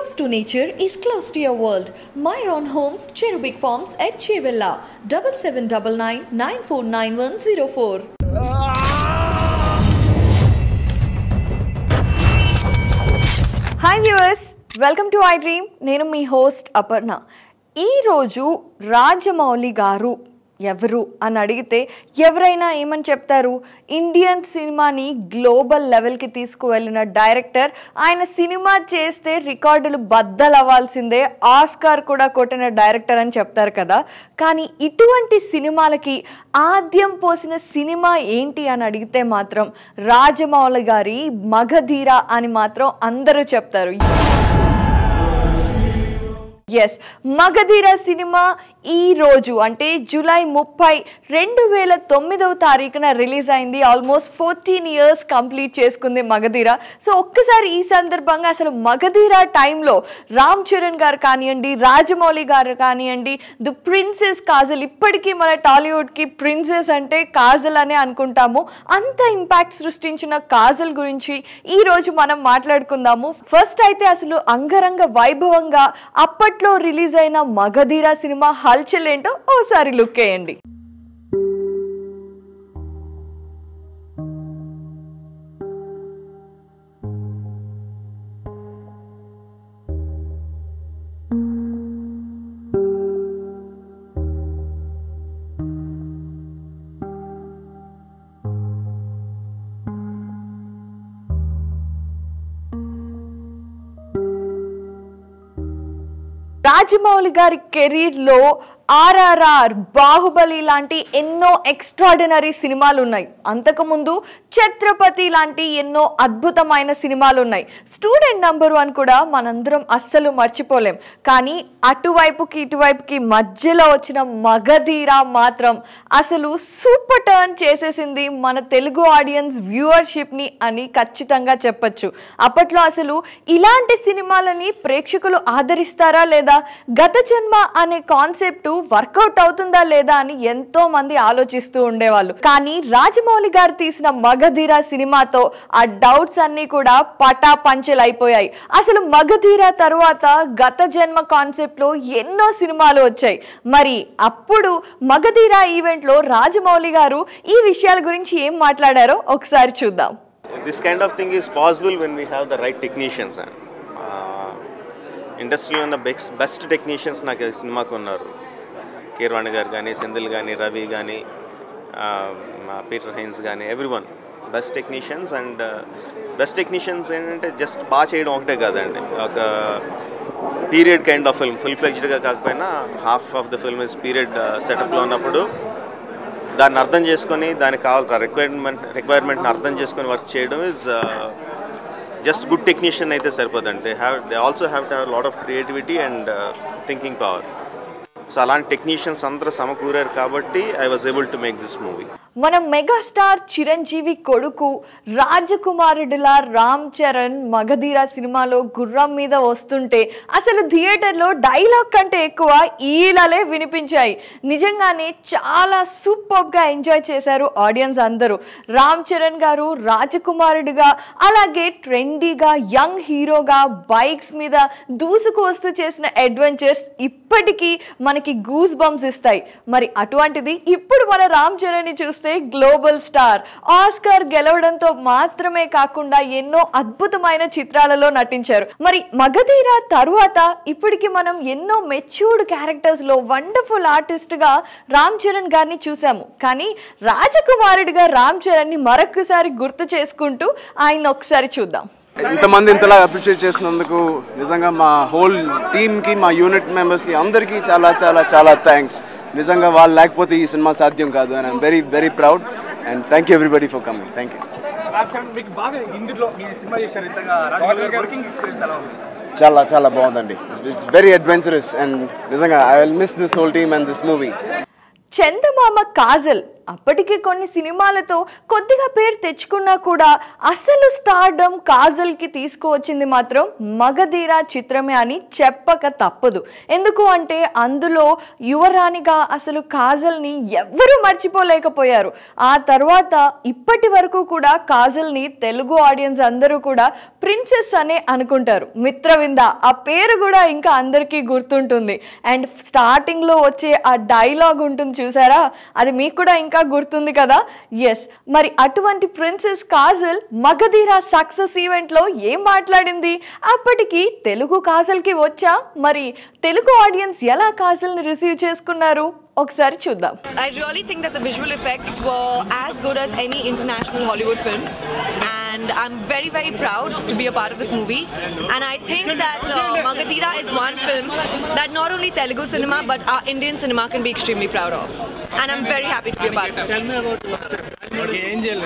Close to nature is close to your world. Myron Homes, Cherubic Farms at Chevilla, 7799 949104. Hi viewers, welcome to iDream. నేను మీ host Aparna. ఈ రోజు రాజమౌళి గారు ఎవరు అని అడిగితే ఎవరైనా ఏమని చెప్తారు? ఇండియన్ సినిమాని గ్లోబల్ లెవెల్కి తీసుకువెళ్ళిన డైరెక్టర్. ఆయన సినిమా చేస్తే రికార్డులు బద్దలవ్వాల్సిందే, ఆస్కార్ కూడా కొట్టిన డైరెక్టర్ అని చెప్తారు కదా. కానీ ఇటువంటి సినిమాలకి ఆద్యం పోసిన సినిమా ఏంటి అని అడిగితే మాత్రం రాజమౌళి గారి మగధీర అని మాత్రం అందరూ చెప్తారు. ఎస్, మగధీర సినిమా ఈ రోజు అంటే జూలై 30, 2009 రిలీజ్ అయింది. ఆల్మోస్ట్ 14 years కంప్లీట్ చేసుకుంది మగధీర. సో ఒక్కసారి ఈ సందర్భంగా అసలు మగధీర టైంలో రామ్ చరణ్ గారు కానివ్వండి, రాజమౌళి గారు కానివ్వండి, ది ప్రిన్సెస్ కాజల్, ఇప్పటికీ మన టాలీవుడ్కి ప్రిన్సెస్ అంటే కాజల్ అనే అనుకుంటాము. అంత ఇంపాక్ట్ సృష్టించిన కాజల్ గురించి ఈరోజు మనం మాట్లాడుకుందాము. ఫస్ట్ అయితే అసలు అంగరంగ వైభవంగా అప్పట్లో రిలీజ్ అయిన మగధీర సినిమా హల్చల్ ఏంటో ఓసారి లుక్ వేయండి. రాజమౌళి గారి కెరీర్లో ఆర్ఆర్ఆర్, బాహుబలి లాంటి ఎన్నో ఎక్స్ట్రాడినరీ సినిమాలు ఉన్నాయి. అంతకుముందు ఛత్రపతి లాంటి ఎన్నో అద్భుతమైన సినిమాలు ఉన్నాయి. స్టూడెంట్ నంబర్ 1 కూడా మనందరం అస్సలు మర్చిపోలేం. కానీ అటువైపుకి ఇటువైపుకి మధ్యలో వచ్చిన మగధీర మాత్రం అసలు సూపర్ టర్న్ చేసేసింది మన తెలుగు ఆడియన్స్ వ్యూవర్షిప్ని అని ఖచ్చితంగా చెప్పచ్చు. అప్పట్లో అసలు ఇలాంటి సినిమాలని ప్రేక్షకులు ఆదరిస్తారా లేదా, గత జన్మ అనే కాన్సెప్ట్ వర్కౌట్ అవుతుందా లేదా అని ఎంతో మంది ఆలోచిస్తూ ఉండేవాళ్ళు. కానీ రాజమౌళి గారు తీసిన మగధీర సినిమాతో ఆ డౌట్స్ అన్ని కూడా పటాపంచలైపోయాయి. అసలు మగధీర తరువాత గత జన్మ కాన్సెప్ట్ లో ఎన్నో సినిమాలు వచ్చాయి. మరి అప్పుడు మగధీర ఈవెంట్ లో రాజమౌళి గారు ఈ విషయాల గురించి ఏం మాట్లాడారో ఒకసారి చూద్దాం. This kind of thing is possible when we have the right technicians. ఇండస్ట్రీలో ఉన్న బెస్ట్ టెక్నీషియన్స్ నాకు సినిమాకు ఉన్నారు. కీరవాణి గారు కానీ, సెంధిల్ కానీ, రవి కానీ, పీటర్ హైన్స్ కానీ, everyone best technicians. And best technicians ఏంటంటే జస్ట్ బాగా చేయడం ఒకటే కాదండి, ఒక period kind of film, full ఫ్లెడ్జ్డ్గా కాకపోయినా half of the film is period సెటప్లో ఉన్నప్పుడు దాన్ని అర్థం చేసుకొని దానికి కావాల్సిన రిక్వైర్మెంట్ని అర్థం చేసుకొని వర్క్ చేయడం ఇస్ just good technician అయితే సరిపోదండి. they also have to have a lot of creativity and thinking power. So అలాంటి టెక్నీషియన్స్ అందరూ సమకూరారు కాబట్టి I was able to make this movie. మన మెగాస్టార్ చిరంజీవి కొడుకు రాజకుమారుడిలా రామ్ చరణ్ మగధీర సినిమాలో గుర్రం మీద వస్తుంటే అసలు థియేటర్లో డైలాగ్ కంటే ఎక్కువ ఈలలే వినిపించాయి. నిజంగానే చాలా సూపర్గా ఎంజాయ్ చేశారు ఆడియన్స్ అందరూ. రామ్ చరణ్ గారు రాజకుమారుడిగా, అలాగే ట్రెండీగా యంగ్ హీరోగా బైక్స్ మీద దూసుకు వస్తూ చేసిన అడ్వెంచర్స్ ఇప్పటికీ మనకి గూస్ బంప్స్ ఇస్తాయి. మరి అటువంటిది ఇప్పుడు మన రామ్ చరణ్ని చూస్తే గ్లోబల్ స్టార్, ఆస్కార్ గెలవడంతో మాత్రమే కాకుండా ఎన్నో అద్భుతమైన చిత్రాలలో నటించారు. మరి మగధీర తరువాత ఇప్పటికి మనం ఎన్నో మెచ్యూర్డ్ క్యారెక్టర్స్ లో వండర్ఫుల్ ఆర్టిస్ట్ గా రామ్ చరణ్ గారిని చూసాము. కానీ రాజకుమారుడిగా రామ్ చరణ్ ని మరొకసారి గుర్తు చేసుకుంటూ ఆయన ఒకసారి చూద్దాం. ఇంతమంది ఇంతలా అప్రిషియేట్ చేసినందుకు నిజంగా మా హోల్ టీమ్కి, మా యూనిట్ మెంబర్స్కి అందరికీ చాలా చాలా చాలా థ్యాంక్స్. నిజంగా వాళ్ళు లేకపోతే ఈ సినిమా సాధ్యం కాదు. And I'm very very proud and thank you everybody for coming. Thank you. చాలా చాలా బాగుందండి. ఇట్స్ వెరీ అడ్వెంచరస్ అండ్ నిజంగా I will miss this whole team and this movie. Chandamama Kajal అప్పటికి కొన్ని సినిమాలతో కొద్దిగా పేరు తెచ్చుకున్నా కూడా అసలు స్టార్డమ్ కాజల్కి తీసుకువచ్చింది మాత్రం మగధీర చిత్రమే అని చెప్పక తప్పదు. ఎందుకు అంటే అందులో యువరాణిగా అసలు కాజల్ని ఎవ్వరూ మర్చిపోలేకపోయారు. ఆ తర్వాత ఇప్పటి వరకు కూడా కాజల్ని తెలుగు ఆడియన్స్ అందరూ కూడా ప్రిన్సెస్ అనే అనుకుంటారు. మిత్రవింద ఆ పేరు కూడా ఇంకా అందరికీ గుర్తుంటుంది. అండ్ స్టార్టింగ్లో వచ్చే ఆ డైలాగ్ ఉంటుంది చూసారా, అది మీకు కూడా ఇంకా గుర్తుంది కదా. ఎస్, మరి అటువంటి ప్రిన్సెస్ కాజల్ మగధీర సక్సెస్ ఈవెంట్లో ఏం మాట్లాడింది, అప్పటికి తెలుగు కాజల్కి వచ్చా, మరి తెలుగు ఆడియన్స్ ఎలా కాజల్ని రిసీవ్ చేసుకున్నారు ఒకసారి చూద్దాం. I really think that the visual effects were as good as any international Hollywood film, and I'm very, very proud to be a part of this movie. And I think that Magadhira is one film that not only Telugu cinema but our Indian cinema can be extremely proud of. And I'm very happy to be a part of it. Tell me about Angel.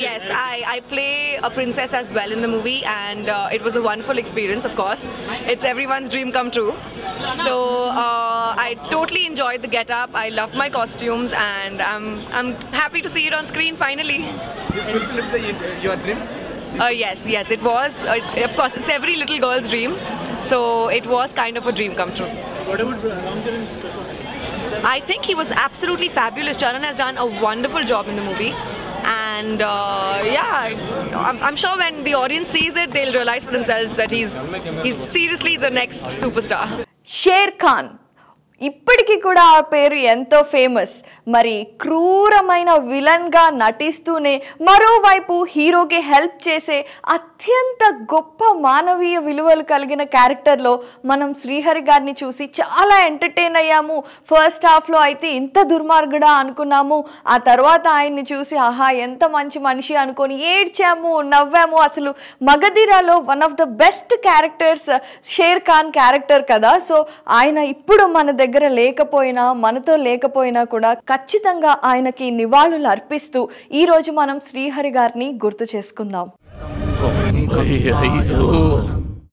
Yes, I play a princess as well in the movie, and it was a wonderful experience, of course. It's everyone's dream come true. So I totally enjoyed the get-up. I loved my costumes, and I'm happy to see it on screen finally. You fulfilled your dream? Yes, it was. Of course, it's every little girl's dream. So it was kind of a dream come true. What about Ram Charan's performance? I think he was absolutely fabulous. Charan has done a wonderful job in the movie. And I'm sure when the audience sees it, they'll realize for themselves that he's seriously the next superstar. Share Khan ఇప్పటికీ కూడా ఆ పేరు ఎంతో famous. మరి క్రూరమైన విలన్గా నటిస్తూనే మరోవైపు హీరోకి హెల్ప్ చేసే అత్యంత గొప్ప మానవీయ విలువలు కలిగిన క్యారెక్టర్లో మనం శ్రీహరి గారిని చూసి చాలా ఎంటర్టైన్ అయ్యాము. ఫస్ట్ హాఫ్లో అయితే ఇంత దుర్మార్గుడా అనుకున్నాము, ఆ తర్వాత ఆయన్ని చూసి ఆహా ఎంత మంచి మనిషి అనుకొని ఏడ్చాము, నవ్వాము. అసలు మగధీరాలో one of the best characters Sher Khan character కదా. సో ఆయన ఇప్పుడు మన దగ్గర లేకపోయినా, మనతో లేకపోయినా కూడా ఖచ్చితంగా ఆయనకి నివాళులు అర్పిస్తూ ఈ రోజు మనం శ్రీహరి గారిని గుర్తు చేసుకుందాం.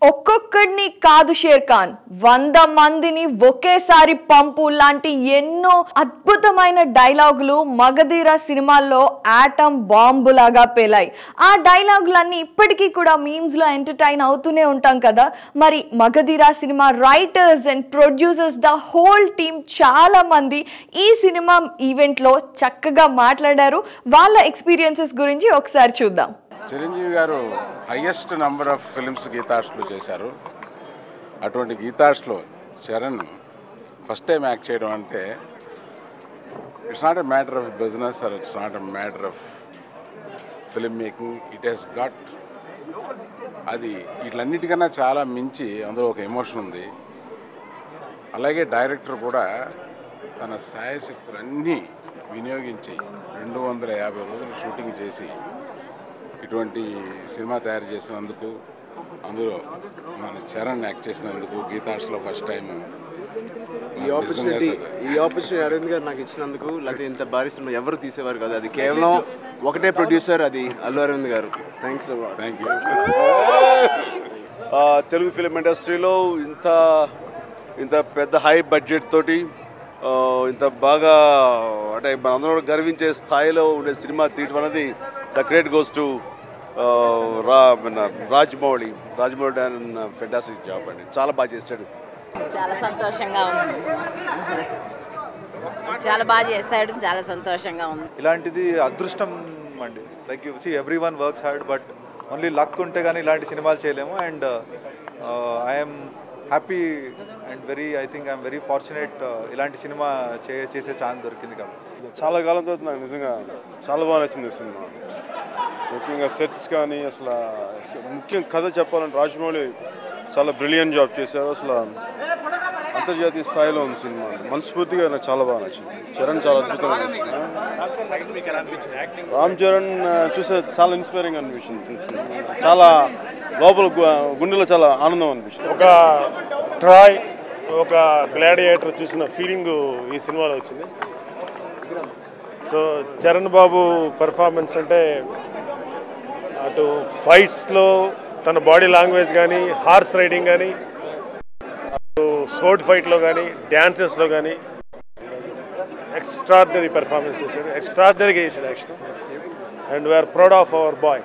ఒక్కొక్కడిని కాదు షేర్ ఖాన్, 100 మందిని ఒకేసారి పంపు లాంటి ఎన్నో అద్భుతమైన డైలాగులు మగధీర సినిమాల్లో ఆటం బాంబులాగా పేలాయి. ఆ డైలాగులన్నీ ఇప్పటికీ కూడా మీమ్స్లో ఎంటర్టైన్ అవుతూనే ఉంటాం కదా. మరి Magadheera cinema writers and producers, the whole team చాలా మంది ఈ సినిమా ఈవెంట్లో చక్కగా మాట్లాడారు. వాళ్ళ ఎక్స్పీరియన్సెస్ గురించి ఒకసారి చూద్దాం. చిరంజీవి గారు హైయెస్ట్ నంబర్ ఆఫ్ ఫిల్మ్స్ గీతాష్లో చేశారు. అటువంటి గీతాష్లో చరణ్ ఫస్ట్ టైం యాక్ట్ చేయడం అంటే it's not a matter of business are it's not a matter of film making. It has got అది వీటిలన్నిటికన్నా చాలా మించి అందులో ఒక ఎమోషన్ ఉంది. అలాగే డైరెక్టర్ కూడా తన సాయశక్తులన్నీ వినియోగించి 250 రోజులు షూటింగ్ చేసి ఇటువంటి సినిమా తయారు చేసినందుకు, అందులో మన చరణ్ యాక్ట్ చేసినందుకు గీతాష్లో ఫస్ట్ టైం ఈ ఆపర్చునిటీ అరవింద్ గారు నాకు ఇచ్చినందుకు. లేకపోతే ఇంత భారీ సినిమా ఎవరు తీసేవారు కదా, అది కేవలం ఒకటే ప్రొడ్యూసర్, అది అల్లు అరవింద్ గారు. Thanks. Thank you. Telugu film ఇండస్ట్రీలో ఇంత పెద్ద హై బడ్జెట్ తోటి ఇంత బాగా అంటే మనందరూ గర్వించే స్థాయిలో ఉండే సినిమా తీయటం అనేది the credit goes to Rajamouli and fantastic job అండి. చాలా బాగా చేశాడు. చాలా సంతోషంగా ఉంది, చాలా బాగా చేశాడు, చాలా సంతోషంగా ఉంది. ఇలాంటిది అదృష్టం అండి. Like you see every one works hard, but only luck ఉంటే కానీ ఇలాంటి సినిమాలు చేయలేము. And I'm happy and I'm very fortunate ఇలాంటి సినిమా చేసే ఛాన్స్ దొరికింది కాబట్టి. చాలా కాలంతో నాకు నిజంగా చాలా బాగా నచ్చింది సినిమా. ముఖ్యంగా సెట్స్ కానీ అసలు ముఖ్యం కథ చెప్పాలంటే రాజమౌళి చాలా బ్రిలియంట్ జాబ్ చేశారు. అసలు అంతర్జాతీయ స్థాయిలో ఉంది సినిమా. మనస్ఫూర్తిగా నాకు చాలా బాగా నచ్చింది. చరణ్ చాలా అద్భుతంగా నచ్చింది. రామ్ చరణ్ చూసే చాలా ఇన్స్పైరింగ్ అనిపించింది. చాలా లోపల గుండెలో చాలా ఆనందం అనిపించింది. ఒక ట్రాయ్, ఒక గ్లాడియేటర్ చూసిన ఫీలింగ్ ఈ సినిమాలో వచ్చింది. సో చరణ్ బాబు పెర్ఫార్మెన్స్ అంటే అటు ఫైట్స్లో తన బాడీ లాంగ్వేజ్ కానీ, హార్స్ రైడింగ్ కానీ, అటు స్పోర్ట్ ఫైట్లో కానీ, డ్యాన్సెస్లో కానీ ఎక్స్ట్రాడినరీ పెర్ఫార్మెన్స్ చేశాడు, ఎక్స్ట్రాడినరీగా చేశాడు action. And we're proud of our boy.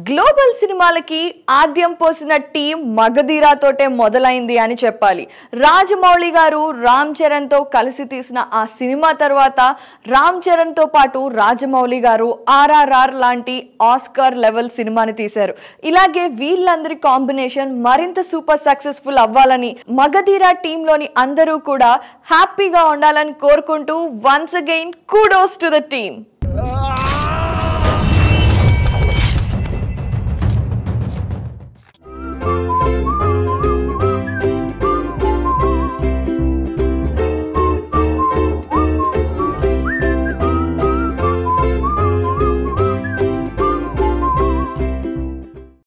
Global సినిమాలకి ఆద్యం పోసిన టీం మగధీరాతోటే మొదలైంది అని చెప్పాలి. రాజమౌళి గారు రామ్ చరణ్తో కలిసి తీసిన ఆ సినిమా తర్వాత రామ్ చరణ్తో పాటు రాజమౌళి గారు RRR లాంటి ఆస్కార్ లెవెల్ సినిమాని తీశారు. ఇలాగే వీళ్ళందరి కాంబినేషన్ మరింత సూపర్ సక్సెస్ఫుల్ అవ్వాలని మగధీరా టీంలోని అందరూ కూడా హ్యాపీగా ఉండాలని కోరుకుంటూ once again kudos to the team.